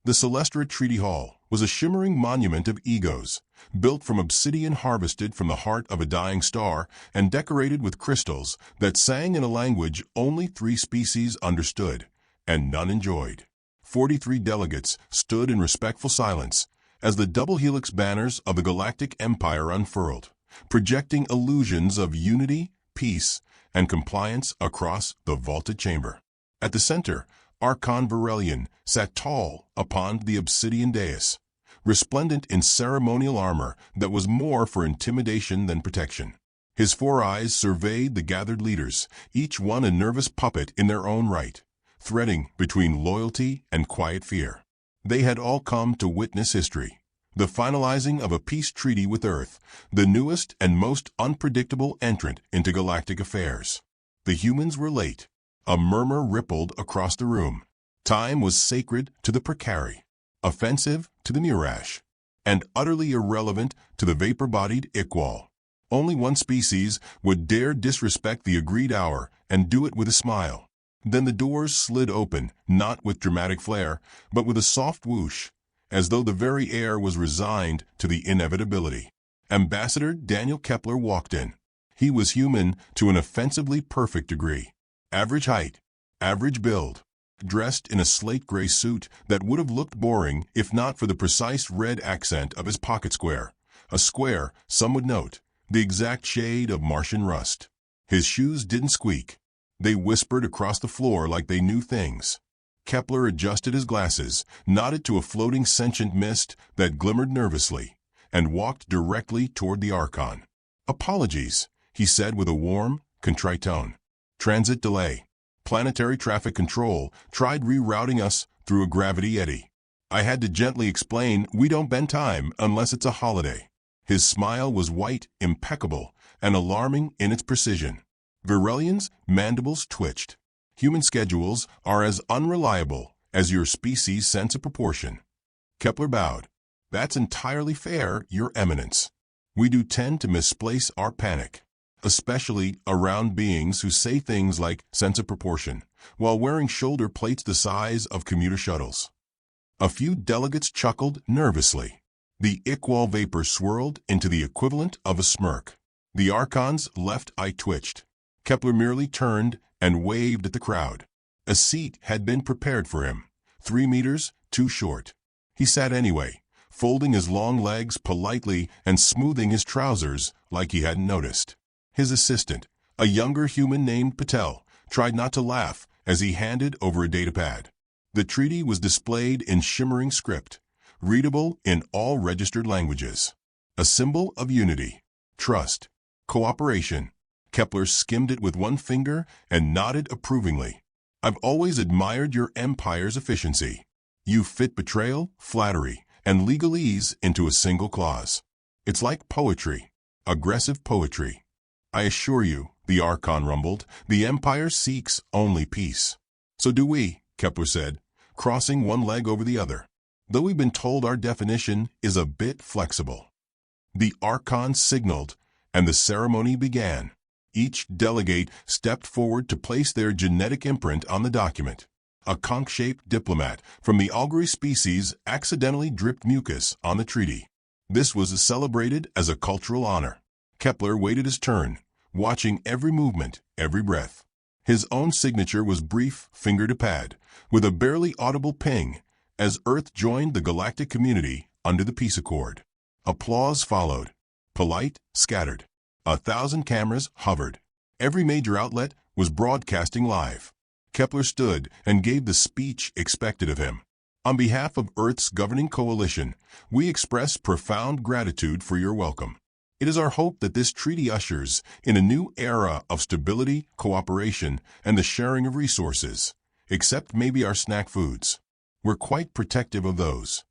The Celestra Treaty Hall was a shimmering monument of egos, built from obsidian harvested from the heart of a dying star and decorated with crystals that sang in a language only 3 species understood and none enjoyed. 43 delegates stood in respectful silence as the double helix banners of the Galactic Empire unfurled, projecting illusions of unity, peace, and compliance across the vaulted chamber. At the center, Archon Virelian sat tall upon the obsidian dais, resplendent in ceremonial armor that was more for intimidation than protection. His 4 eyes surveyed the gathered leaders, each one a nervous puppet in their own right, threading between loyalty and quiet fear. They had all come to witness history, the finalizing of a peace treaty with Earth, the newest and most unpredictable entrant into galactic affairs. The humans were late. A murmur rippled across the room. Time was sacred to the precari, offensive to the Murash, and utterly irrelevant to the vapor-bodied Ikwal. Only one species would dare disrespect the agreed hour and do it with a smile. Then the doors slid open, not with dramatic flair, but with a soft whoosh, as though the very air was resigned to the inevitability. Ambassador Daniel Kepler walked in. He was human to an offensively perfect degree. Average height, average build, dressed in a slate-gray suit that would have looked boring if not for the precise red accent of his pocket square. A square, some would note, the exact shade of Martian rust. His shoes didn't squeak. They whispered across the floor like they knew things. Kepler adjusted his glasses, nodded to a floating sentient mist that glimmered nervously, and walked directly toward the Archon. "Apologies," he said with a warm, contrite tone. "Transit delay. Planetary traffic control tried rerouting us through a gravity eddy. I had to gently explain we don't bend time unless it's a holiday." His smile was white, impeccable, and alarming in its precision. Virelian's mandibles twitched. "Human schedules are as unreliable as your species' sense of proportion." Kepler bowed. "That's entirely fair, Your Eminence. We do tend to misplace our panic, especially around beings who say things like sense of proportion, while wearing shoulder plates the size of commuter shuttles." A few delegates chuckled nervously. The Ikwal vapor swirled into the equivalent of a smirk. The Archon's left eye twitched. Kepler merely turned and waved at the crowd. A seat had been prepared for him, 3 meters too short. He sat anyway, folding his long legs politely and smoothing his trousers like he hadn't noticed. His assistant, a younger human named Patel, tried not to laugh as he handed over a datapad. The treaty was displayed in shimmering script, readable in all registered languages. A symbol of unity, trust, cooperation. Kepler skimmed it with one finger and nodded approvingly. "I've always admired your empire's efficiency. You fit betrayal, flattery, and legalese into a single clause. It's like poetry, aggressive poetry." "I assure you," the Archon rumbled, "the Empire seeks only peace." "So do we," Kepler said, crossing one leg over the other, "though we've been told our definition is a bit flexible." The Archon signaled, and the ceremony began. Each delegate stepped forward to place their genetic imprint on the document. A conch-shaped diplomat from the augury species accidentally dripped mucus on the treaty. This was celebrated as a cultural honor. Kepler waited his turn, watching every movement, every breath. His own signature was brief, finger to pad, with a barely audible ping, as Earth joined the galactic community under the peace accord. Applause followed. Polite, scattered. 1,000 cameras hovered. Every major outlet was broadcasting live. Kepler stood and gave the speech expected of him. "On behalf of Earth's governing coalition, we express profound gratitude for your welcome. It is our hope that this treaty ushers in a new era of stability, cooperation, and the sharing of resources, except maybe our snack foods. We're quite protective of those."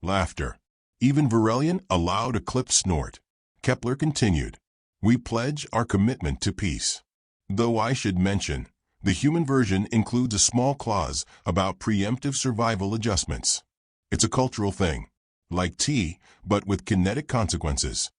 Laughter. Even Virelian allowed a clipped snort. Kepler continued. "We pledge our commitment to peace. Though I should mention, the human version includes a small clause about preemptive survival adjustments. It's a cultural thing, like tea, but with kinetic consequences."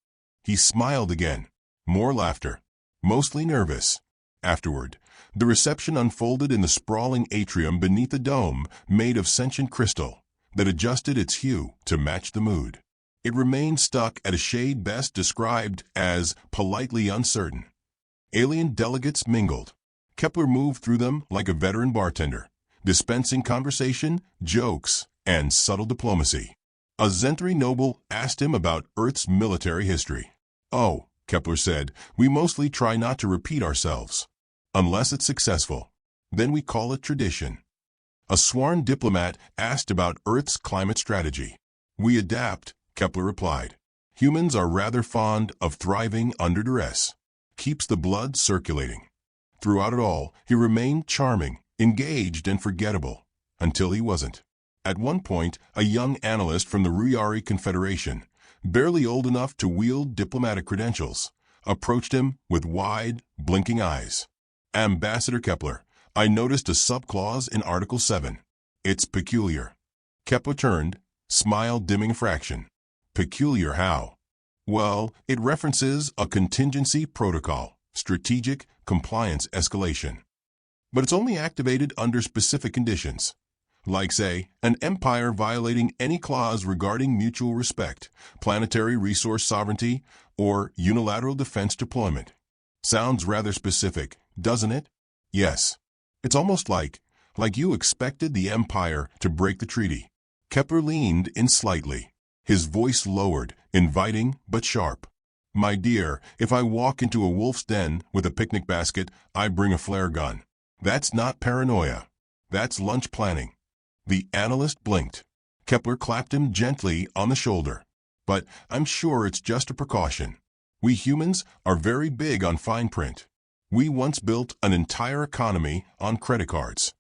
He smiled again. More laughter. Mostly nervous. Afterward, the reception unfolded in the sprawling atrium beneath a dome made of sentient crystal, that adjusted its hue to match the mood. It remained stuck at a shade best described as politely uncertain. Alien delegates mingled. Kepler moved through them like a veteran bartender, dispensing conversation, jokes, and subtle diplomacy. A Zentri noble asked him about Earth's military history. "Oh," Kepler said, "we mostly try not to repeat ourselves. Unless it's successful. Then we call it tradition." A sworn diplomat asked about Earth's climate strategy. "We adapt," Kepler replied. "Humans are rather fond of thriving under duress. Keeps the blood circulating." Throughout it all, he remained charming, engaged, and forgettable, until he wasn't. At one point, a young analyst from the Ruyari Confederation, barely old enough to wield diplomatic credentials, approached him with wide, blinking eyes. "Ambassador Kepler, I noticed a subclause in Article 7. It's peculiar." Kepler turned, smile dimming a fraction. "Peculiar how?" "Well, it references a contingency protocol, strategic compliance escalation. But it's only activated under specific conditions. Like, say, an empire violating any clause regarding mutual respect, planetary resource sovereignty, or unilateral defense deployment." Sounds rather specific, doesn't it? Yes. It's almost like you expected the empire to break the treaty. Kepler leaned in slightly, his voice lowered, inviting but sharp. "My dear, if I walk into a wolf's den with a picnic basket, I bring a flare gun. That's not paranoia. That's lunch planning." The analyst blinked. Kepler clapped him gently on the shoulder. "But I'm sure it's just a precaution. We humans are very big on fine print. We once built an entire economy on credit cards."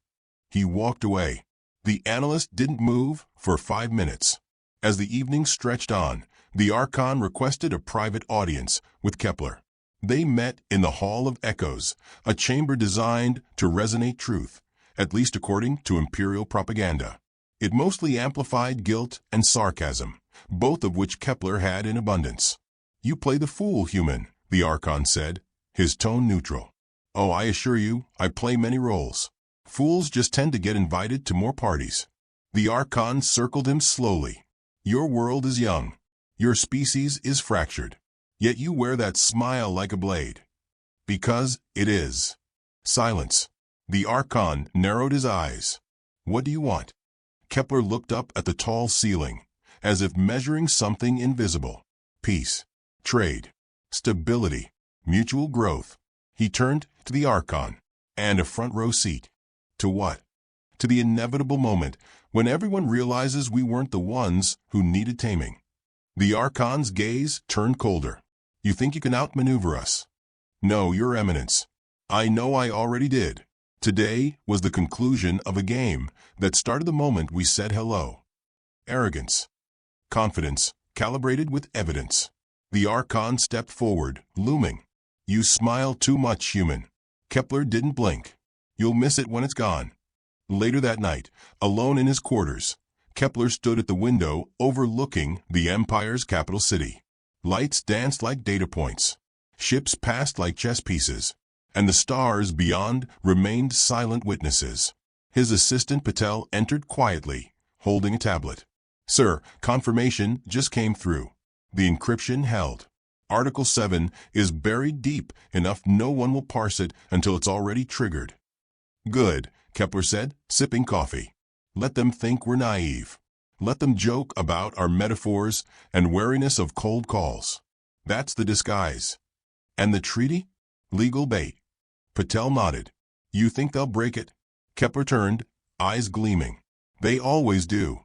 He walked away. The analyst didn't move for 5 minutes. As the evening stretched on, the Archon requested a private audience with Kepler. They met in the Hall of Echoes, a chamber designed to resonate truth, at least according to imperial propaganda. It mostly amplified guilt and sarcasm, both of which Kepler had in abundance. "You play the fool, human," the Archon said, his tone neutral. "Oh, I assure you, I play many roles. Fools just tend to get invited to more parties." The Archon circled him slowly. "Your world is young. Your species is fractured. Yet you wear that smile like a blade. Because it is." Silence. The Archon narrowed his eyes. "What do you want?" Kepler looked up at the tall ceiling, as if measuring something invisible. "Peace. Trade. Stability. Mutual growth." He turned to the Archon. "And a front row seat." "To what?" "To the inevitable moment when everyone realizes we weren't the ones who needed taming." The Archon's gaze turned colder. "You think you can outmaneuver us?" "No, Your Eminence. I know I already did. Today was the conclusion of a game that started the moment we said hello." Arrogance. Confidence, calibrated with evidence. The Archon stepped forward, looming. "You smile too much, human." Kepler didn't blink. "You'll miss it when it's gone." Later that night, alone in his quarters, Kepler stood at the window overlooking the Empire's capital city. Lights danced like data points. Ships passed like chess pieces. And the stars beyond remained silent witnesses. His assistant Patel entered quietly, holding a tablet. "Sir, confirmation just came through. The encryption held. Article 7 is buried deep enough no one will parse it until it's already triggered." "Good," Kepler said, sipping coffee. "Let them think we're naive. Let them joke about our metaphors and wariness of cold calls. That's the disguise." "And the treaty?" "Legal bait." Patel nodded. "You think they'll break it?" Kepler turned, eyes gleaming. "They always do."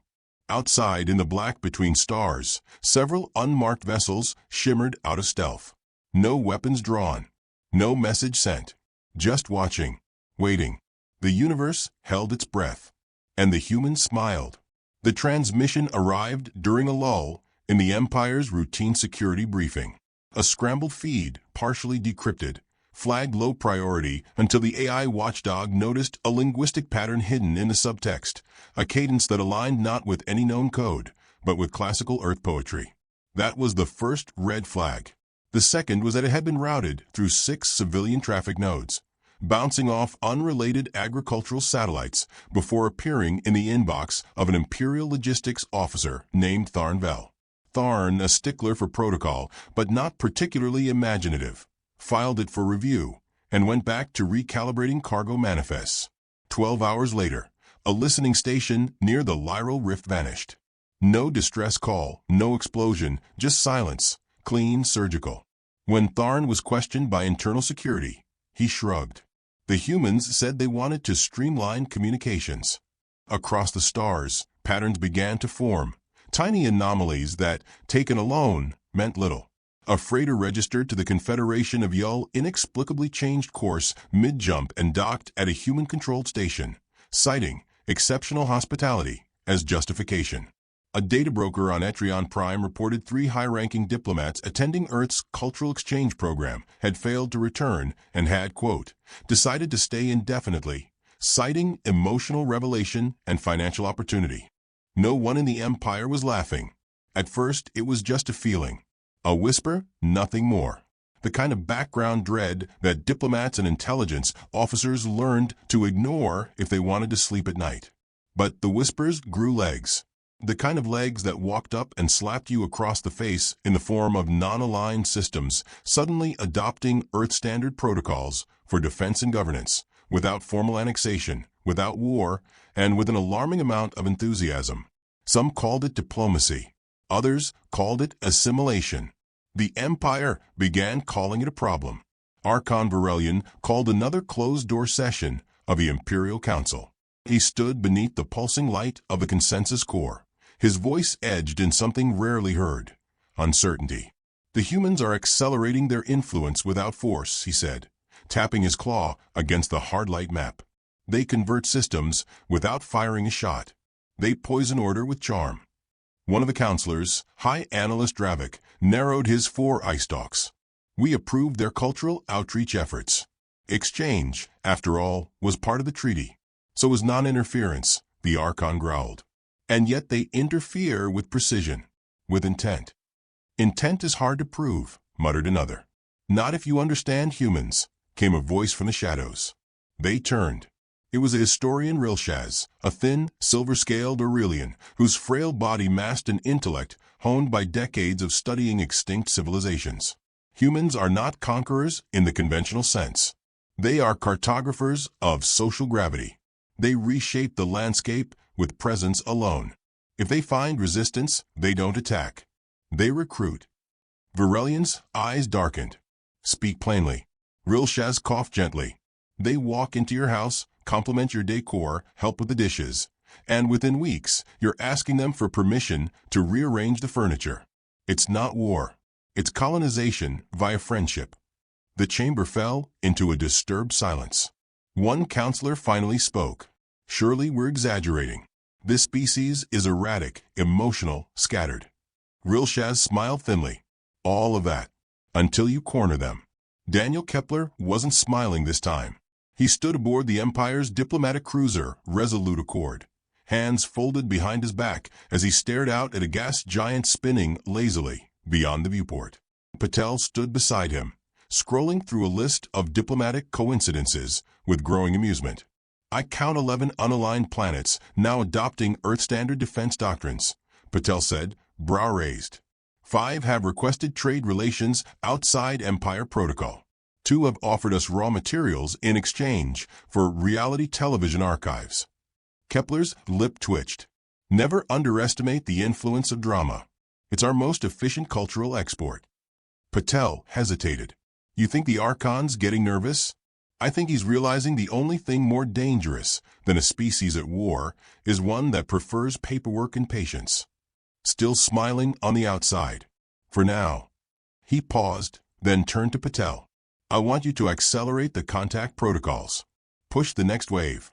Outside in the black between stars, several unmarked vessels shimmered out of stealth. No weapons drawn. No message sent. Just watching. Waiting. The universe held its breath. And the humans smiled. The transmission arrived during a lull in the Empire's routine security briefing. A scrambled feed, partially decrypted, flagged low priority until the AI watchdog noticed a linguistic pattern hidden in the subtext, a cadence that aligned not with any known code, but with classical Earth poetry. That was the first red flag. The second was that it had been routed through 6 civilian traffic nodes. bouncing off unrelated agricultural satellites before appearing in the inbox of an Imperial logistics officer named Tharnvel. Tharn, a stickler for protocol, but not particularly imaginative, filed it for review and went back to recalibrating cargo manifests. 12 hours later, a listening station near the Lyral Rift vanished. No distress call, no explosion, just silence, clean, surgical. When Tharn was questioned by internal security, he shrugged. The humans said they wanted to streamline communications. Across the stars, patterns began to form, tiny anomalies that, taken alone, meant little. A freighter registered to the Confederation of Yull inexplicably changed course mid-jump and docked at a human-controlled station, citing exceptional hospitality as justification. A data broker on Etrion Prime reported 3 high-ranking diplomats attending Earth's cultural exchange program had failed to return and had, quote, decided to stay indefinitely, citing emotional revelation and financial opportunity. No one in the Empire was laughing. At first, it was just a feeling. A whisper, nothing more. The kind of background dread that diplomats and intelligence officers learned to ignore if they wanted to sleep at night. But the whispers grew legs. The kind of legs that walked up and slapped you across the face in the form of non-aligned systems, suddenly adopting Earth-standard protocols for defense and governance, without formal annexation, without war, and with an alarming amount of enthusiasm. Some called it diplomacy. Others called it assimilation. The Empire began calling it a problem. Archon Varelian called another closed-door session of the Imperial Council. He stood beneath the pulsing light of the consensus core. His voice edged in something rarely heard: uncertainty. The humans are accelerating their influence without force, he said, tapping his claw against the hard light map. They convert systems without firing a shot. They poison order with charm. One of the counselors, High Analyst Dravik, narrowed his 4 eye stalks. We approved their cultural outreach efforts. Exchange, after all, was part of the treaty. So was non-interference, the Archon growled. And yet they interfere with precision, with intent. Intent is hard to prove, muttered another. Not if you understand humans, came a voice from the shadows. They turned. It was a historian Rilshaz, a thin, silver-scaled Aurelian, whose frail body masked an intellect honed by decades of studying extinct civilizations. Humans are not conquerors in the conventional sense. They are cartographers of social gravity. They reshape the landscape with presence alone. If they find resistance, they don't attack. They recruit. Varelian's eyes darkened. Speak plainly. Rilshaz coughed gently. They walk into your house, compliment your decor, help with the dishes, and within weeks, you're asking them for permission to rearrange the furniture. It's not war. It's colonization via friendship. The chamber fell into a disturbed silence. One counselor finally spoke. Surely we're exaggerating. This species is erratic, emotional, scattered. Rilshaz smiled thinly. All of that. Until you corner them. Daniel Kepler wasn't smiling this time. He stood aboard the Empire's diplomatic cruiser, Resolute Accord, hands folded behind his back as he stared out at a gas giant spinning lazily beyond the viewport. Patel stood beside him, scrolling through a list of diplomatic coincidences with growing amusement. I count 11 unaligned planets now adopting Earth-standard defense doctrines, Patel said, brow raised. 5 have requested trade relations outside Empire protocol. 2 have offered us raw materials in exchange for reality television archives. Kepler's lip twitched. Never underestimate the influence of drama. It's our most efficient cultural export. Patel hesitated. You think the Archon's getting nervous? I think he's realizing the only thing more dangerous than a species at war is one that prefers paperwork and patience. Still smiling on the outside. For now. He paused, then turned to Patel. I want you to accelerate the contact protocols. Push the next wave.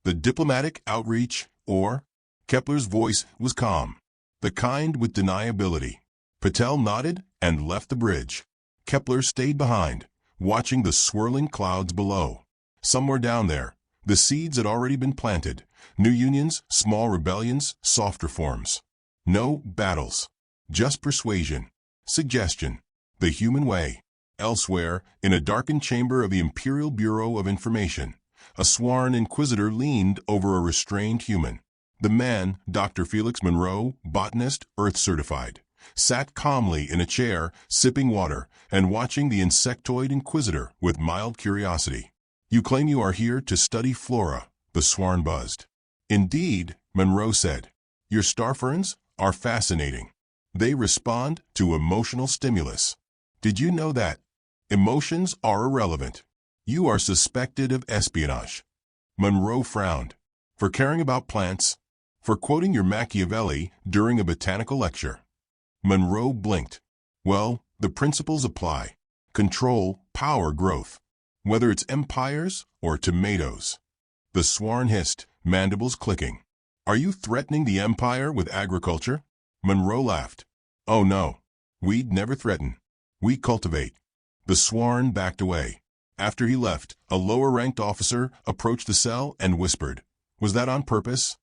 The diplomatic outreach, or? Kepler's voice was calm. The kind with deniability. Patel nodded and left the bridge. Kepler stayed behind, watching the swirling clouds below. Somewhere down there, the seeds had already been planted. New unions, small rebellions, soft reforms. No battles. Just persuasion. Suggestion. The human way. Elsewhere, in a darkened chamber of the Imperial Bureau of Information, a sworn inquisitor leaned over a restrained human. The man, Dr. Felix Monroe, botanist, Earth-certified, sat calmly in a chair, sipping water, and watching the insectoid inquisitor with mild curiosity. "You claim you are here to study flora," the sworn buzzed. "Indeed," Monroe said. "Your star ferns are fascinating. They respond to emotional stimulus. Did you know that? Emotions are irrelevant. You are suspected of espionage." Monroe frowned. "For caring about plants? For quoting your Machiavelli during a botanical lecture?" Monroe blinked. "Well, the principles apply. Control, power, growth. Whether it's empires or tomatoes." The sworn hissed, mandibles clicking. "Are you threatening the empire with agriculture?" Monroe laughed. "Oh no. We'd never threaten. We cultivate." The sworn backed away. After he left, a lower-ranked officer approached the cell and whispered, "Was that on purpose?"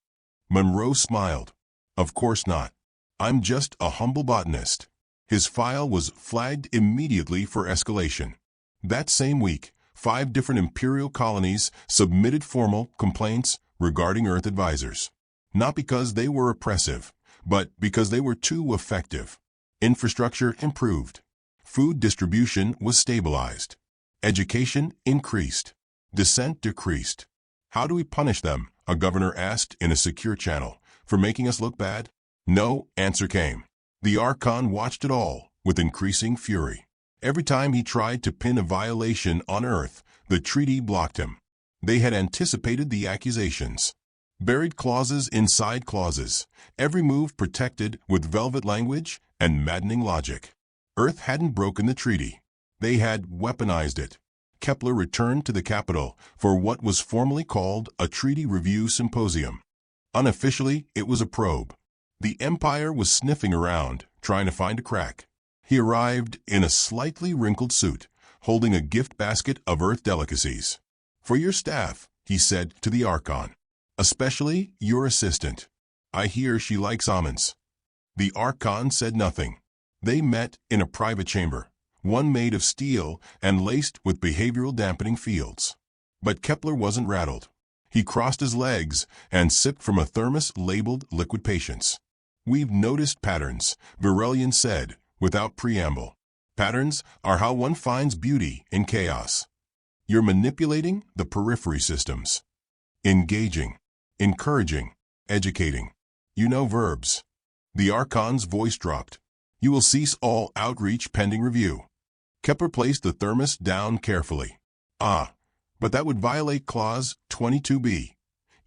Monroe smiled. "Of course not. I'm just a humble botanist." His file was flagged immediately for escalation. That same week, 5 different imperial colonies submitted formal complaints regarding Earth advisors. Not because they were oppressive, but because they were too effective. Infrastructure improved. Food distribution was stabilized. Education increased. Dissent decreased. "How do we punish them?" a governor asked in a secure channel. "For making us look bad?" No answer came. The Archon watched it all with increasing fury. Every time he tried to pin a violation on Earth, the treaty blocked him. They had anticipated the accusations. Buried clauses inside clauses, every move protected with velvet language and maddening logic. Earth hadn't broken the treaty. They had weaponized it. Kepler returned to the capital for what was formally called a Treaty Review Symposium. Unofficially, it was a probe. The Empire was sniffing around, trying to find a crack. He arrived in a slightly wrinkled suit, holding a gift basket of Earth delicacies. "For your staff," he said to the Archon. "Especially your assistant. I hear she likes almonds." The Archon said nothing. They met in a private chamber, one made of steel and laced with behavioral dampening fields. But Kepler wasn't rattled. He crossed his legs and sipped from a thermos labeled liquid patience. "We've noticed patterns," Virelian said, without preamble. "Patterns are how one finds beauty in chaos. You're manipulating the periphery systems. Engaging, encouraging, educating. You know verbs." The Archon's voice dropped. "You will cease all outreach pending review." Kepler placed the thermos down carefully. "Ah, but that would violate Clause 22b,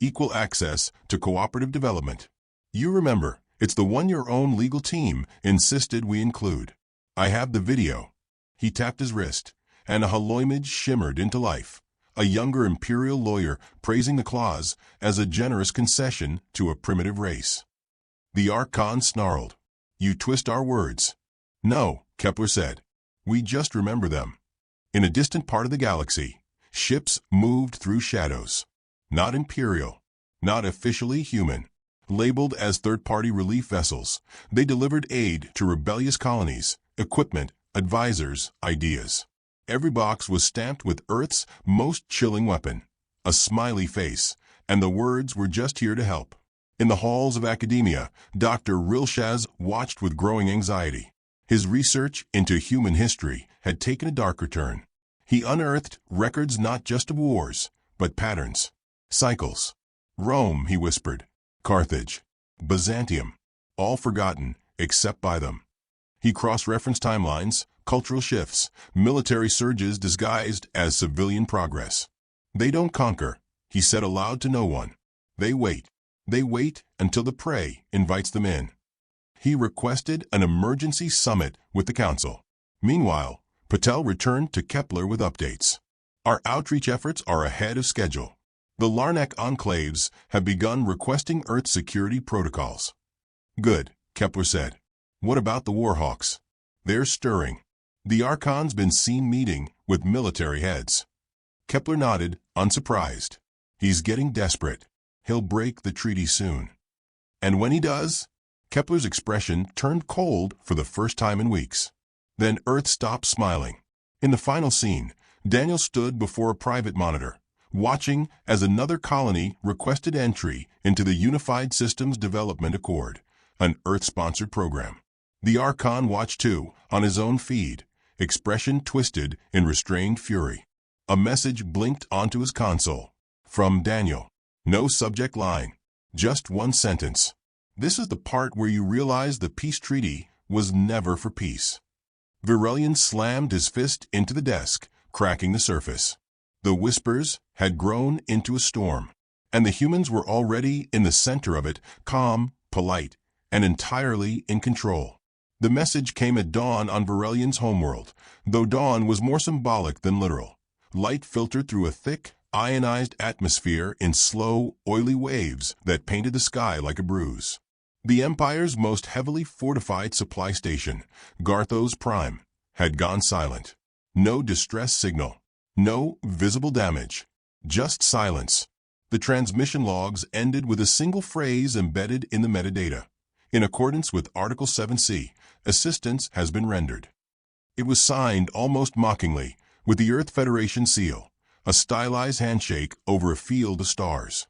equal access to cooperative development. You remember, it's the one your own legal team insisted we include. I have the video." He tapped his wrist, and a holoimage shimmered into life, a younger imperial lawyer praising the clause as a generous concession to a primitive race. The Archon snarled. "You twist our words." "No," Kepler said. "We just remember them." In a distant part of the galaxy, ships moved through shadows. Not imperial, not officially human. Labeled as third-party relief vessels, they delivered aid to rebellious colonies, equipment, advisors, ideas. Every box was stamped with Earth's most chilling weapon, a smiley face, and the words "We're just here to help." In the halls of academia, Dr. Rilshaz watched with growing anxiety. His research into human history had taken a darker turn. He unearthed records not just of wars, but patterns, cycles. "Rome," he whispered. "Carthage. Byzantium. All forgotten, except by them." He cross-referenced timelines, cultural shifts, military surges disguised as civilian progress. "They don't conquer," he said aloud to no one. "They wait. They wait until the prey invites them in." He requested an emergency summit with the Council. Meanwhile, Patel returned to Kepler with updates. "Our outreach efforts are ahead of schedule. The Larnac enclaves have begun requesting Earth security protocols." "Good," Kepler said. "What about the Warhawks?" "They're stirring. The Archon's been seen meeting with military heads." Kepler nodded, unsurprised. "He's getting desperate. He'll break the treaty soon." And when he does, Kepler's expression turned cold for the first time in weeks. Then Earth stopped smiling. In the final scene, Daniel stood before a private monitor, watching as another colony requested entry into the Unified Systems Development Accord, an Earth-sponsored program. The Archon watched too, on his own feed, expression twisted in restrained fury. A message blinked onto his console. From Daniel. No subject line. Just one sentence. This is the part where you realize the peace treaty was never for peace. Virelian slammed his fist into the desk, cracking the surface. The whispers had grown into a storm, and the humans were already in the center of it, calm, polite, and entirely in control. The message came at dawn on Virelian's homeworld, though dawn was more symbolic than literal. Light filtered through a thick, ionized atmosphere in slow, oily waves that painted the sky like a bruise. The Empire's most heavily fortified supply station, Garthos Prime, had gone silent. No distress signal. No visible damage. Just silence. The transmission logs ended with a single phrase embedded in the metadata. In accordance with Article 7C, assistance has been rendered. It was signed almost mockingly, with the Earth Federation seal, a stylized handshake over a field of stars.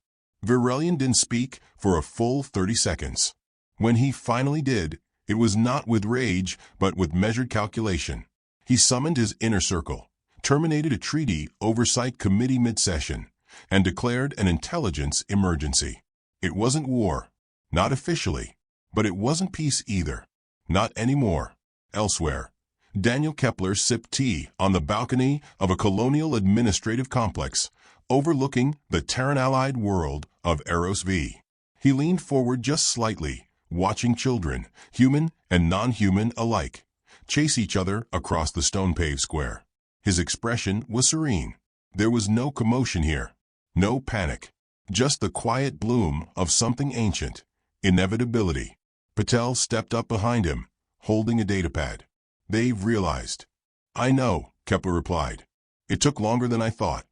Virelian didn't speak for a full 30 seconds. When he finally did, it was not with rage, but with measured calculation. He summoned his inner circle, terminated a treaty oversight committee mid-session, and declared an intelligence emergency. It wasn't war, not officially, but it wasn't peace either. Not anymore. Elsewhere, Daniel Kepler sipped tea on the balcony of a colonial administrative complex overlooking the Terran-allied world of Eros V. He leaned forward just slightly, watching children, human and non-human alike, chase each other across the stone-paved square. His expression was serene. There was no commotion here, no panic, just the quiet bloom of something ancient, inevitability. Patel stepped up behind him, holding a datapad. They've realized. I know, Kepler replied. It took longer than I thought.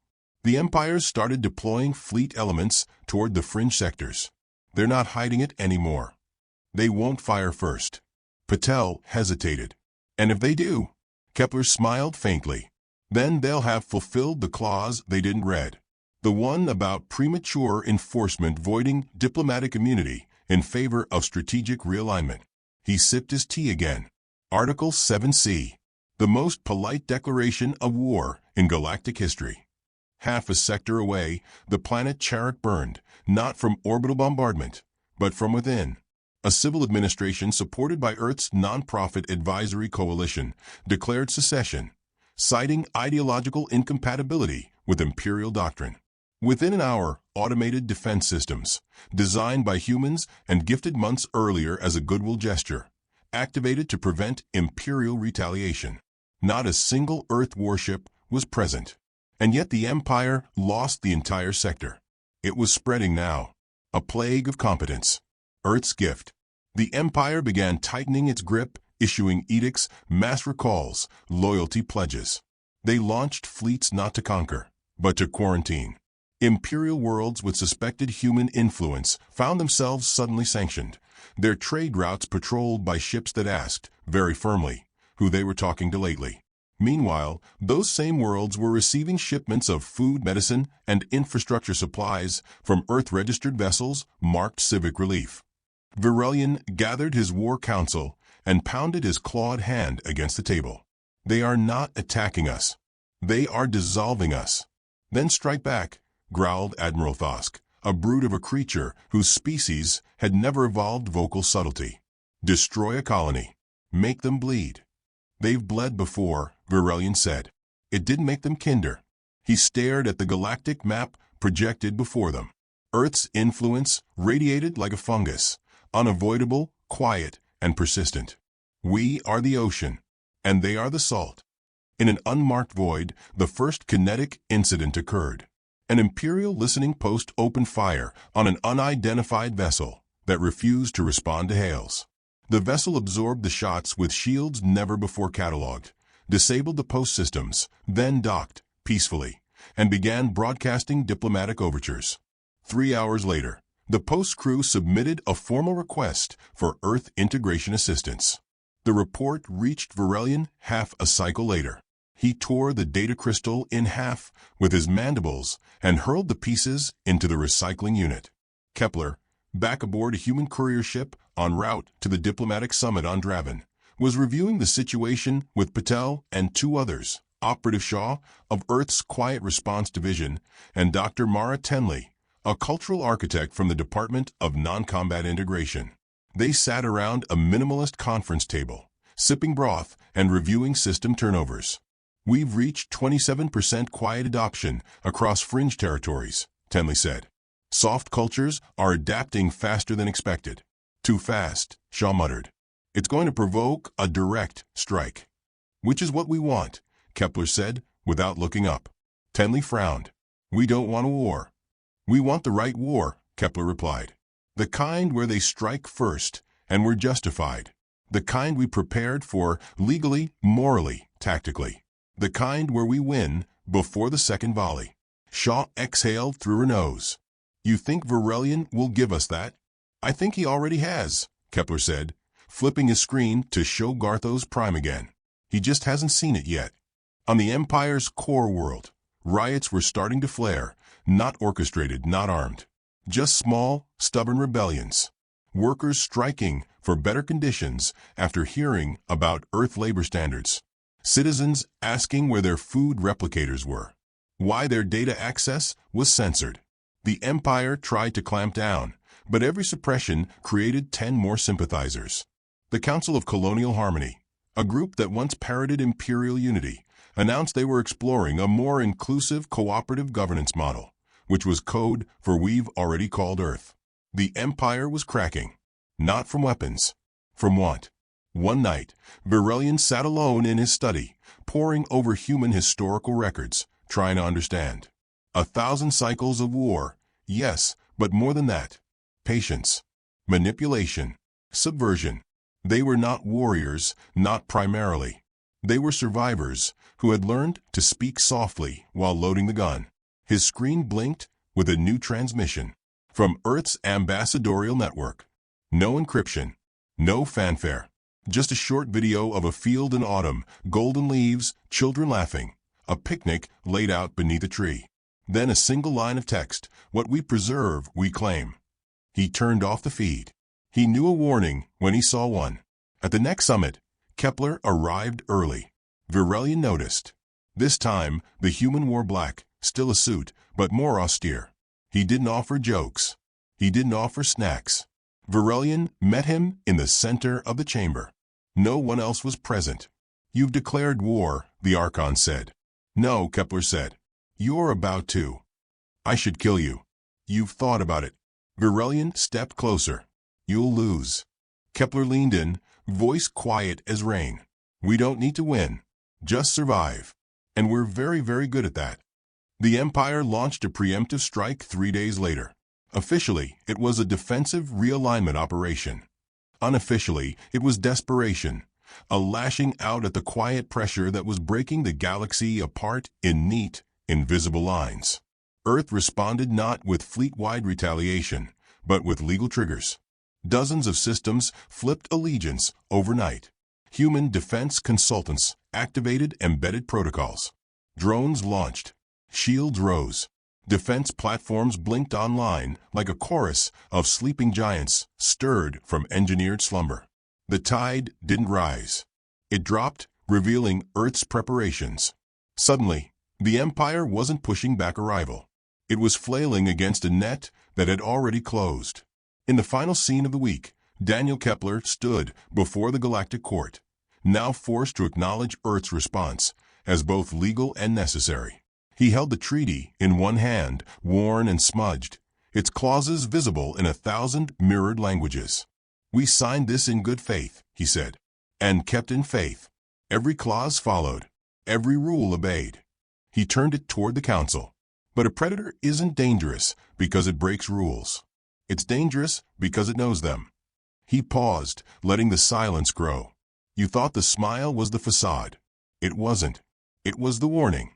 The Empires started deploying fleet elements toward the fringe sectors. They're not hiding it anymore. They won't fire first. Patel hesitated. And if they do? Kepler smiled faintly. Then they'll have fulfilled the clause they didn't read. The one about premature enforcement voiding diplomatic immunity in favor of strategic realignment. He sipped his tea again. Article 7C. The most polite declaration of war in galactic history. Half a sector away, the planet Charak burned, not from orbital bombardment, but from within. A civil administration supported by Earth's non-profit advisory coalition declared secession, citing ideological incompatibility with imperial doctrine. Within an hour, automated defense systems, designed by humans and gifted months earlier as a goodwill gesture, activated to prevent imperial retaliation. Not a single Earth warship was present. And yet the Empire lost the entire sector. It was spreading now. A plague of competence. Earth's gift. The Empire began tightening its grip, issuing edicts, mass recalls, loyalty pledges. They launched fleets not to conquer, but to quarantine. Imperial worlds with suspected human influence found themselves suddenly sanctioned, their trade routes patrolled by ships that asked, very firmly, who they were talking to lately. Meanwhile, those same worlds were receiving shipments of food, medicine, and infrastructure supplies from Earth-registered vessels marked civic relief. Virelian gathered his war council and pounded his clawed hand against the table. They are not attacking us. They are dissolving us. Then strike back, growled Admiral Thosk, a brute of a creature whose species had never evolved vocal subtlety. Destroy a colony. Make them bleed. They've bled before, Virelian said. It didn't make them kinder. He stared at the galactic map projected before them. Earth's influence radiated like a fungus, unavoidable, quiet, and persistent. We are the ocean, and they are the salt. In an unmarked void, the first kinetic incident occurred. An Imperial listening post opened fire on an unidentified vessel that refused to respond to hails. The vessel absorbed the shots with shields never before catalogued, disabled the post systems, then docked, peacefully, and began broadcasting diplomatic overtures. 3 hours later, the post crew submitted a formal request for Earth integration assistance. The report reached Virelian half a cycle later. He tore the data crystal in half with his mandibles and hurled the pieces into the recycling unit. Kepler, back aboard a human courier ship en route to the diplomatic summit on Draven, was reviewing the situation with Patel and two others, Operative Shaw of Earth's Quiet Response Division and Dr. Mara Tenley, a cultural architect from the Department of Non-Combat Integration. They sat around a minimalist conference table, sipping broth and reviewing system turnovers. "We've reached 27% quiet adoption across fringe territories," Tenley said. "Soft cultures are adapting faster than expected." "Too fast," Shaw muttered. "It's going to provoke a direct strike." "Which is what we want," Kepler said, without looking up. Tenley frowned. "We don't want a war." "We want the right war," Kepler replied. "The kind where they strike first, and we're justified. The kind we prepared for legally, morally, tactically. The kind where we win before the second volley." Shaw exhaled through her nose. "You think Varelian will give us that?" "I think he already has," Kepler said, flipping his screen to show Garthos Prime again. "He just hasn't seen it yet." On the Empire's core world, riots were starting to flare, not orchestrated, not armed. Just small, stubborn rebellions. Workers striking for better conditions after hearing about Earth labor standards. Citizens asking where their food replicators were. Why their data access was censored. The Empire tried to clamp down, but every suppression created 10 more sympathizers. The Council of Colonial Harmony, a group that once parroted imperial unity, announced they were exploring a more inclusive cooperative governance model, which was code for "we've already called Earth." The Empire was cracking. Not from weapons. From want. One night, Varelian sat alone in his study, poring over human historical records, trying to understand. 1,000 cycles of war, yes, but more than that. Patience. Manipulation. Subversion. They were not warriors, not primarily. They were survivors who had learned to speak softly while loading the gun. His screen blinked with a new transmission from Earth's ambassadorial network. No encryption. No fanfare. Just a short video of a field in autumn, golden leaves, children laughing, a picnic laid out beneath a tree. Then a single line of text: "What we preserve, we claim." He turned off the feed. He knew a warning when he saw one. At the next summit, Kepler arrived early. Varelian noticed. This time, the human wore black, still a suit, but more austere. He didn't offer jokes. He didn't offer snacks. Varelian met him in the center of the chamber. No one else was present. "You've declared war," the Archon said. "No," Kepler said. "You're about to." "I should kill you." "You've thought about it." Varelian stepped closer. "You'll lose." Kepler leaned in, voice quiet as rain. "We don't need to win. Just survive. And we're very, very good at that." The Empire launched a preemptive strike 3 days later. Officially, it was a defensive realignment operation. Unofficially, it was desperation, a lashing out at the quiet pressure that was breaking the galaxy apart in neat, invisible lines. Earth responded not with fleet-wide retaliation, but with legal triggers. Dozens of systems flipped allegiance overnight. Human defense consultants activated embedded protocols. Drones launched. Shields rose. Defense platforms blinked online like a chorus of sleeping giants stirred from engineered slumber. The tide didn't rise. It dropped, revealing Earth's preparations. Suddenly, the Empire wasn't pushing back arrival. It was flailing against a net that had already closed. In the final scene of the week, Daniel Kepler stood before the Galactic Court, now forced to acknowledge Earth's response as both legal and necessary. He held the treaty in one hand, worn and smudged, its clauses visible in 1,000 mirrored languages. "We signed this in good faith," he said, "and kept in faith. Every clause followed, every rule obeyed." He turned it toward the council. But a predator isn't dangerous because it breaks rules. It's dangerous because it knows them. He paused, letting the silence grow. You thought the smile was the facade. It wasn't. It was the warning.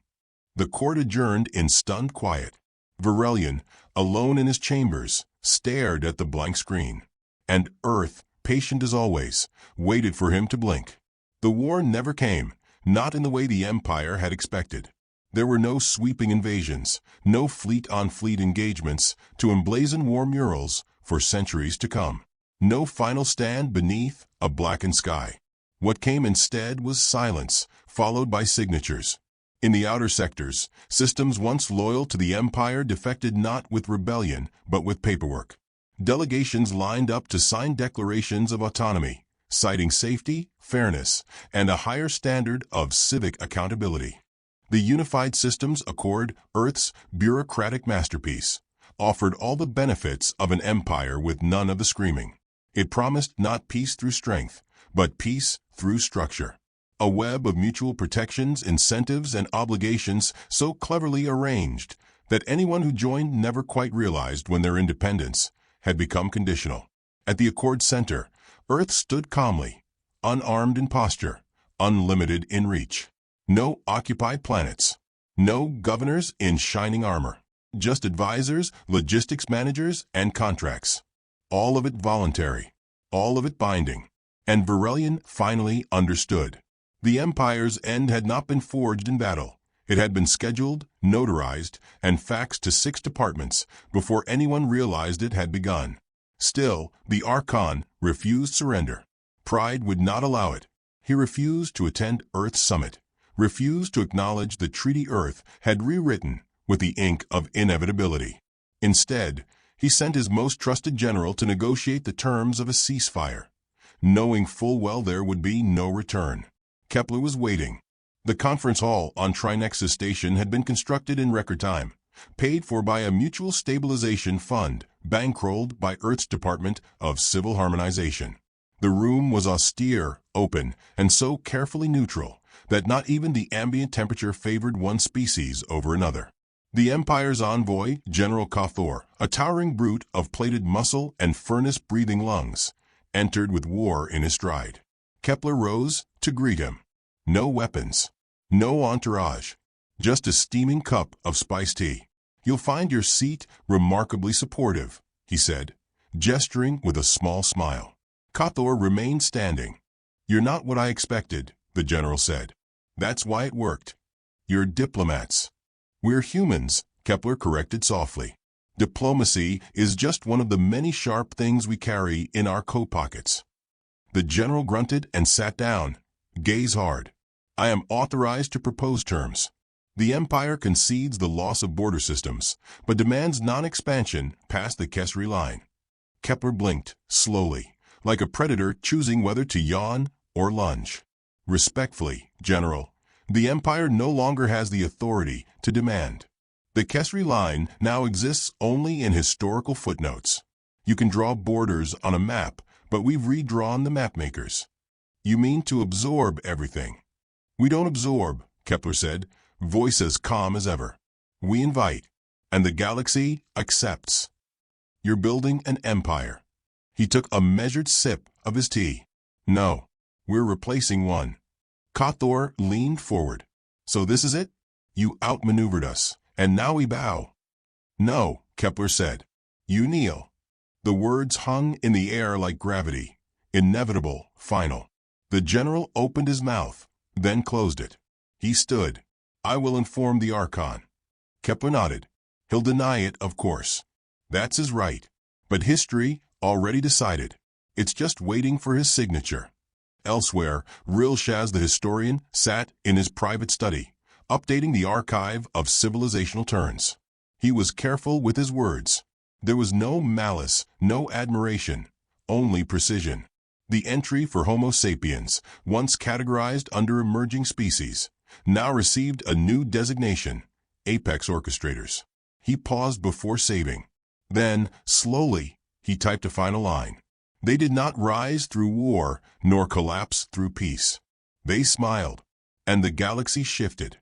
The court adjourned in stunned quiet. Varelian, alone in his chambers, stared at the blank screen. And Earth, patient as always, waited for him to blink. The war never came, not in the way the Empire had expected. There were no sweeping invasions, no fleet-on-fleet engagements to emblazon war murals for centuries to come. No final stand beneath a blackened sky. What came instead was silence, followed by signatures. In the outer sectors, systems once loyal to the Empire defected not with rebellion, but with paperwork. Delegations lined up to sign declarations of autonomy, citing safety, fairness, and a higher standard of civic accountability. The unified systems accord, Earth's bureaucratic masterpiece, offered all the benefits of an empire with none of the screaming. It promised not peace through strength, but peace through structure. A web of mutual protections, incentives, and obligations so cleverly arranged that anyone who joined never quite realized when their independence had become conditional. At the Accord center, Earth stood calmly, unarmed in posture, unlimited in reach. No occupied planets. No governors in shining armor. Just advisors, logistics managers, and contracts. All of it voluntary. All of it binding. And Varelian finally understood. The Empire's end had not been forged in battle. It had been scheduled, notarized, and faxed to 6 departments before anyone realized it had begun. Still, the Archon refused surrender. Pride would not allow it. He refused to attend Earth's summit. Refused to acknowledge the treaty Earth had rewritten with the ink of inevitability. Instead, he sent his most trusted general to negotiate the terms of a ceasefire, knowing full well there would be no return. Kepler was waiting. The conference hall on Trinexus Station had been constructed in record time, paid for by a mutual stabilization fund bankrolled by Earth's Department of Civil Harmonization. The room was austere, open, and so carefully neutral that not even the ambient temperature favored one species over another. The Empire's envoy, General Cathor, a towering brute of plated muscle and furnace-breathing lungs, entered with war in his stride. Kepler rose to greet him. No weapons, no entourage, just a steaming cup of spiced tea. "You'll find your seat remarkably supportive," he said, gesturing with a small smile. Cathor remained standing. "You're not what I expected," the general said. "That's why it worked. You're diplomats." "We're humans," Kepler corrected softly. "Diplomacy is just one of the many sharp things we carry in our coat pockets." The general grunted and sat down. "Gaze hard. I am authorized to propose terms. The Empire concedes the loss of border systems, but demands non-expansion past the Kesri line." Kepler blinked, slowly, like a predator choosing whether to yawn or lunge. "Respectfully, General, the Empire no longer has the authority to demand. The Kesri line now exists only in historical footnotes. You can draw borders on a map, but we've redrawn the mapmakers." "You mean to absorb everything?" "We don't absorb," Kepler said, voice as calm as ever. "We invite, and the galaxy accepts. You're building an empire." He took a measured sip of his tea. "No, we're replacing one." Cathor leaned forward. "So this is it? You outmaneuvered us, and now we bow." "No," Kepler said. "You kneel." The words hung in the air like gravity, inevitable, final. The general opened his mouth, then closed it. He stood. "I will inform the Archon." Kepler nodded. "He'll deny it, of course. That's his right. But history already decided. It's just waiting for his signature." Elsewhere, Rilshaz the historian sat in his private study, updating the archive of civilizational turns. He was careful with his words. There was no malice, no admiration, only precision. The entry for Homo sapiens, once categorized under emerging species, now received a new designation, Apex Orchestrators. He paused before saving. Then, slowly, he typed a final line. They did not rise through war, nor collapse through peace. They smiled, and the galaxy shifted.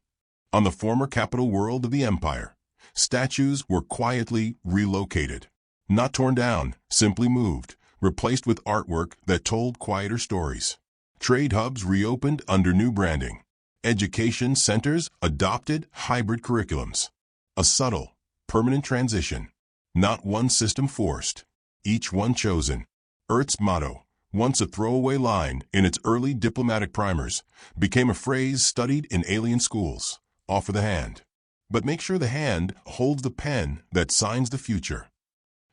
On the former capital world of the Empire, statues were quietly relocated. Not torn down, simply moved, replaced with artwork that told quieter stories. Trade hubs reopened under new branding. Education centers adopted hybrid curriculums. A subtle, permanent transition. Not one system forced, each one chosen. Earth's motto, once a throwaway line in its early diplomatic primers, became a phrase studied in alien schools. Offer the hand. But make sure the hand holds the pen that signs the future.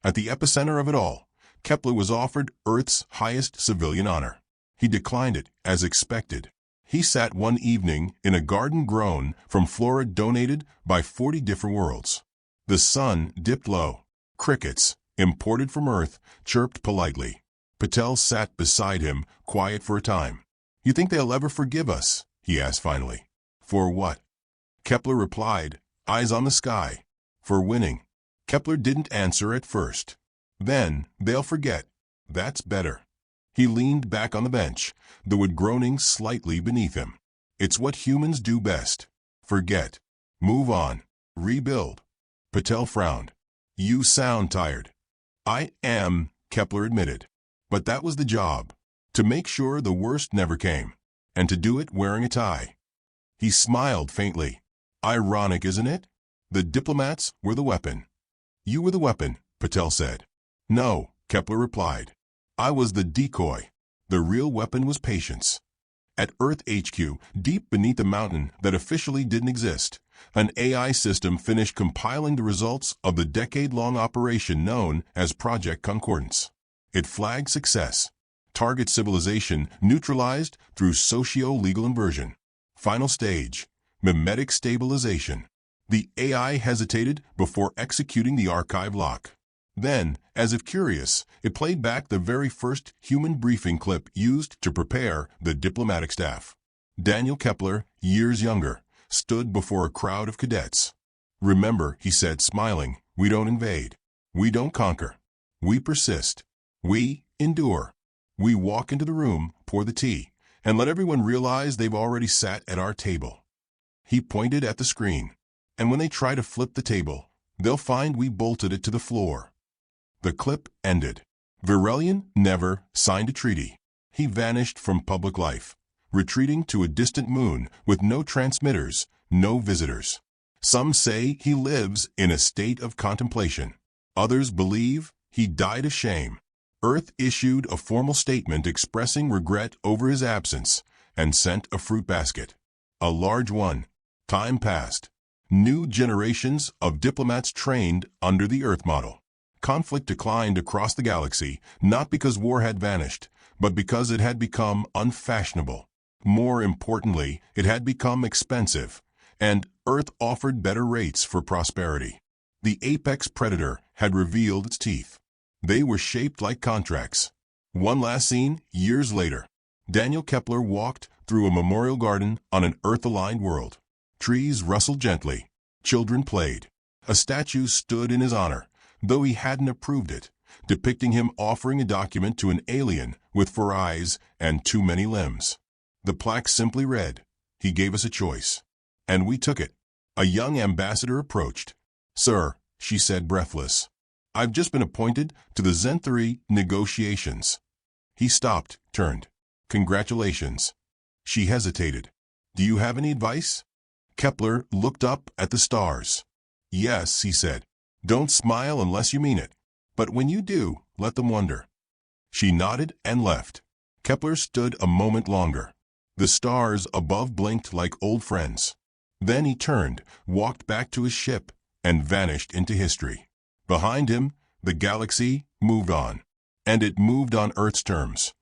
At the epicenter of it all, Kepler was offered Earth's highest civilian honor. He declined it, as expected. He sat one evening in a garden grown from flora donated by 40 different worlds. The sun dipped low. Crickets, imported from Earth, chirped politely. Patel sat beside him, quiet for a time. "You think they'll ever forgive us?" he asked finally. "For what?" Kepler replied, eyes on the sky. "For winning." Kepler didn't answer at first. "Then they'll forget. That's better." He leaned back on the bench, the wood groaning slightly beneath him. "It's what humans do best. Forget. Move on. Rebuild." Patel frowned. "You sound tired." "I am," Kepler admitted. "But that was the job. To make sure the worst never came. And to do it wearing a tie." He smiled faintly. "Ironic, isn't it? The diplomats were the weapon." "You were the weapon," Patel said. "No," Kepler replied. "I was the decoy. The real weapon was patience." At Earth HQ, deep beneath a mountain that officially didn't exist, an AI system finished compiling the results of the decade-long operation known as Project Concordance. It flagged success. Target civilization neutralized through socio-legal inversion. Final stage, mimetic stabilization. The AI hesitated before executing the archive lock. Then, as if curious, it played back the very first human briefing clip used to prepare the diplomatic staff. Daniel Kepler, years younger, stood before a crowd of cadets. "Remember," he said, smiling, "we don't invade. We don't conquer. We persist. We endure. We walk into the room, pour the tea, and let everyone realize they've already sat at our table." He pointed at the screen. "And when they try to flip the table, they'll find we bolted it to the floor." The clip ended. Virelian never signed a treaty. He vanished from public life, retreating to a distant moon with no transmitters, no visitors. Some say he lives in a state of contemplation. Others believe he died of shame. Earth issued a formal statement expressing regret over his absence and sent a fruit basket. A large one. Time passed. New generations of diplomats trained under the Earth model. Conflict declined across the galaxy, not because war had vanished, but because it had become unfashionable. More importantly, it had become expensive, and Earth offered better rates for prosperity. The apex predator had revealed its teeth. They were shaped like contracts. One last scene, years later. Daniel Kepler walked through a memorial garden on an Earth-aligned world. Trees rustled gently. Children played. A statue stood in his honor, though he hadn't approved it, depicting him offering a document to an alien with 4 eyes and too many limbs. The plaque simply read, "He gave us a choice." And we took it. A young ambassador approached. "Sir," she said, breathless, "I've just been appointed to the Zenthari negotiations." He stopped, turned. "Congratulations." She hesitated. "Do you have any advice?" Kepler looked up at the stars. "Yes," he said. "Don't smile unless you mean it. But when you do, let them wonder." She nodded and left. Kepler stood a moment longer. The stars above blinked like old friends. Then he turned, walked back to his ship, and vanished into history. Behind him, the galaxy moved on. And it moved on Earth's terms.